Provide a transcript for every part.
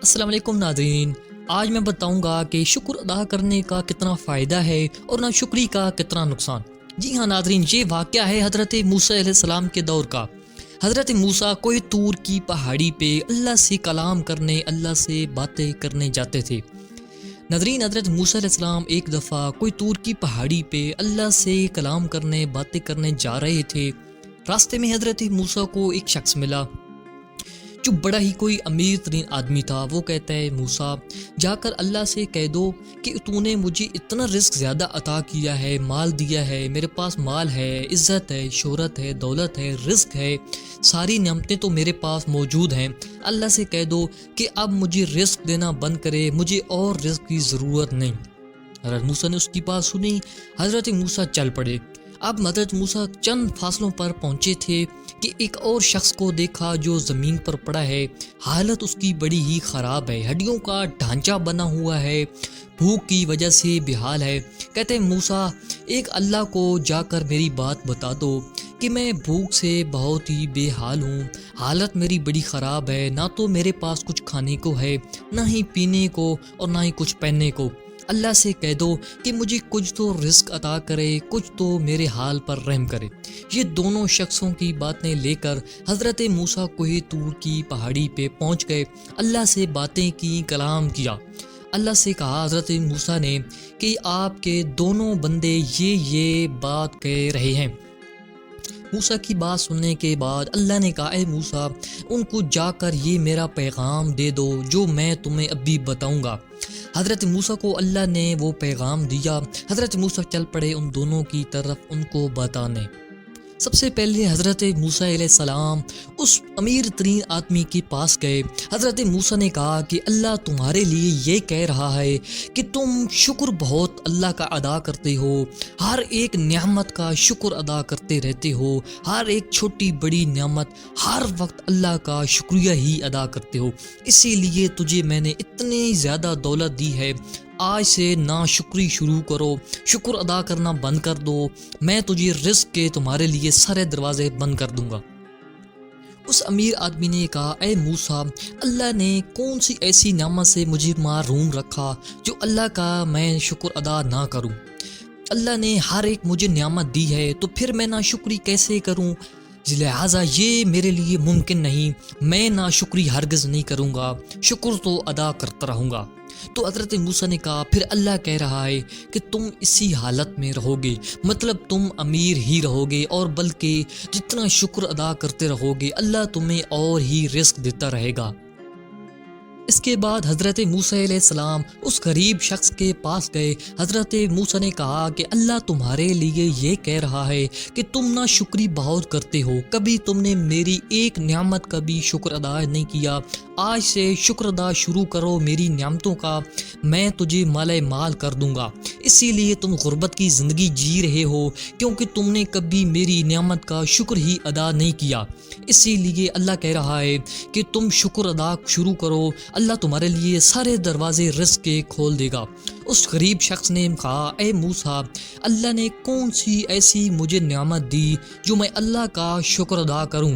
السلام علیکم ناظرین، آج میں بتاؤں گا کہ شکر ادا کرنے کا کتنا فائدہ ہے اور ناشکری کا کتنا نقصان۔ جی ہاں ناظرین، یہ واقعہ ہے حضرت موسیٰ علیہ السلام کے دور کا۔ حضرت موسیٰ کوہ طور کی پہاڑی پہ اللہ سے کلام کرنے، اللہ سے باتیں کرنے جاتے تھے۔ ناظرین، حضرت موسیٰ علیہ السلام ایک دفعہ کوہ طور کی پہاڑی پہ اللہ سے کلام کرنے، باتیں کرنے جا رہے تھے۔ راستے میں حضرت موسیٰ کو ایک شخص ملا جو بڑا ہی کوئی امیر ترین آدمی تھا۔ وہ کہتا ہے، موسیٰ جا کر اللہ سے کہہ دو کہ تو نے مجھے اتنا رزق زیادہ عطا کیا ہے، مال دیا ہے، میرے پاس مال ہے، عزت ہے، شہرت ہے، دولت ہے، رزق ہے، ساری نعمتیں تو میرے پاس موجود ہیں۔ اللہ سے کہہ دو کہ اب مجھے رزق دینا بند کرے، مجھے اور رزق کی ضرورت نہیں۔ حضرت موسیٰ نے اس کی بات سنی، حضرت موسیٰ چل پڑے۔ اب حضرت موسیٰ چند فاصلوں پر پہنچے تھے کہ ایک اور شخص کو دیکھا جو زمین پر پڑا ہے۔ حالت اس کی بڑی ہی خراب ہے، ہڈیوں کا ڈھانچہ بنا ہوا ہے، بھوک کی وجہ سے بے حال ہے۔ کہتے ہیں، موسیٰ ایک اللہ کو جا کر میری بات بتا دو کہ میں بھوک سے بہت ہی بے حال ہوں، حالت میری بڑی خراب ہے، نہ تو میرے پاس کچھ کھانے کو ہے، نہ ہی پینے کو اور نہ ہی کچھ پہننے کو۔ اللہ سے کہہ دو کہ مجھے کچھ تو رزق عطا کرے، کچھ تو میرے حال پر رحم کرے۔ یہ دونوں شخصوں کی باتیں لے کر حضرت موسیٰ کوہ طور کی پہاڑی پہ پہنچ گئے، اللہ سے باتیں کی، کلام کیا۔ اللہ سے کہا حضرت موسیٰ نے کہ آپ کے دونوں بندے یہ بات کہہ رہے ہیں۔ موسیٰ کی بات سننے کے بعد اللہ نے کہا، اے موسیٰ ان کو جا کر یہ میرا پیغام دے دو جو میں تمہیں ابھی بتاؤں گا۔ حضرت موسیٰ کو اللہ نے وہ پیغام دیا۔ حضرت موسیٰ چل پڑے ان دونوں کی طرف ان کو بتانے۔ سب سے پہلے حضرت موسیٰ علیہ السلام اس امیر ترین آدمی کے پاس گئے۔ حضرت موسیٰ نے کہا کہ اللہ تمہارے لیے یہ کہہ رہا ہے کہ تم شکر بہت اللہ کا ادا کرتے ہو، ہر ایک نعمت کا شکر ادا کرتے رہتے ہو، ہر ایک چھوٹی بڑی نعمت ہر وقت اللہ کا شکریہ ہی ادا کرتے ہو، اسی لیے تجھے میں نے اتنی زیادہ دولت دی ہے۔ آج سے ناشکری شروع کرو، شکر ادا کرنا بند کر دو، میں تجھے رزق کے تمہارے لیے سارے دروازے بند کر دوں گا۔ اس امیر آدمی نے کہا، اے موسیٰ اللہ نے کون سی ایسی نعمت سے مجھے محروم رکھا جو اللہ کا میں شکر ادا نہ کروں؟ اللہ نے ہر ایک مجھے نعمت دی ہے تو پھر میں ناشکری کیسے کروں؟ لہٰذا یہ میرے لیے ممکن نہیں، میں ناشکری ہرگز نہیں کروں گا، شکر تو ادا کرتا رہوں گا۔ تو حضرت موسیٰ نے کہا، پھر اللہ کہہ رہا ہے کہ تم اسی حالت میں رہو گے، مطلب تم امیر ہی رہو گے، اور بلکہ جتنا شکر ادا کرتے رہو گے اللہ تمہیں اور ہی رزق دیتا رہے گا۔ اس کے بعد حضرت موسیٰ علیہ السلام اس غریب شخص کے پاس گئے۔ حضرت موسیٰ نے کہا کہ اللہ تمہارے لیے یہ کہہ رہا ہے کہ تم ناشکری بہت کرتے ہو، کبھی تم نے میری ایک نعمت کا بھی شکر ادا نہیں کیا۔ آج سے شکر ادا شروع کرو میری نعمتوں کا، میں تجھے مال مال کر دوں گا۔ اسی لیے تم غربت کی زندگی جی رہے ہو، کیونکہ تم نے کبھی میری نعمت کا شکر ہی ادا نہیں کیا۔ اسی لیے اللہ کہہ رہا ہے کہ تم شکر ادا شروع کرو، اللہ تمہارے لیے سارے دروازے رزق کے کھول دے گا۔ اس غریب شخص نے کہا، اے موسیٰ اللہ نے کون سی ایسی مجھے نعمت دی جو میں اللہ کا شکر ادا کروں؟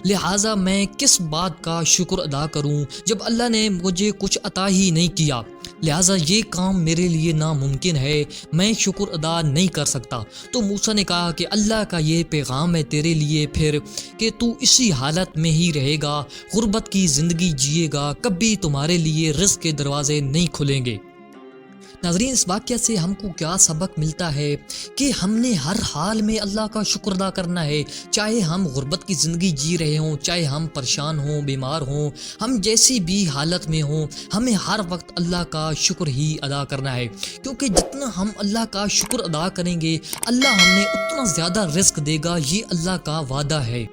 لہٰذا میں کس بات کا شکر ادا کروں جب اللہ نے مجھے کچھ عطا ہی نہیں کیا؟ لہٰذا یہ کام میرے لیے ناممکن ہے، میں شکر ادا نہیں کر سکتا۔ تو موسیٰ نے کہا کہ اللہ کا یہ پیغام ہے تیرے لیے پھر کہ تو اسی حالت میں ہی رہے گا، غربت کی زندگی جیے گا، کبھی تمہارے لیے رزق کے دروازے نہیں کھلیں گے۔ ناظرین، اس واقعہ سے ہم کو کیا سبق ملتا ہے کہ ہم نے ہر حال میں اللہ کا شکر ادا کرنا ہے، چاہے ہم غربت کی زندگی جی رہے ہوں، چاہے ہم پریشان ہوں، بیمار ہوں، ہم جیسی بھی حالت میں ہوں، ہمیں ہر وقت اللہ کا شکر ہی ادا کرنا ہے، کیونکہ جتنا ہم اللہ کا شکر ادا کریں گے اللہ ہمیں اتنا زیادہ رزق دے گا، یہ اللہ کا وعدہ ہے۔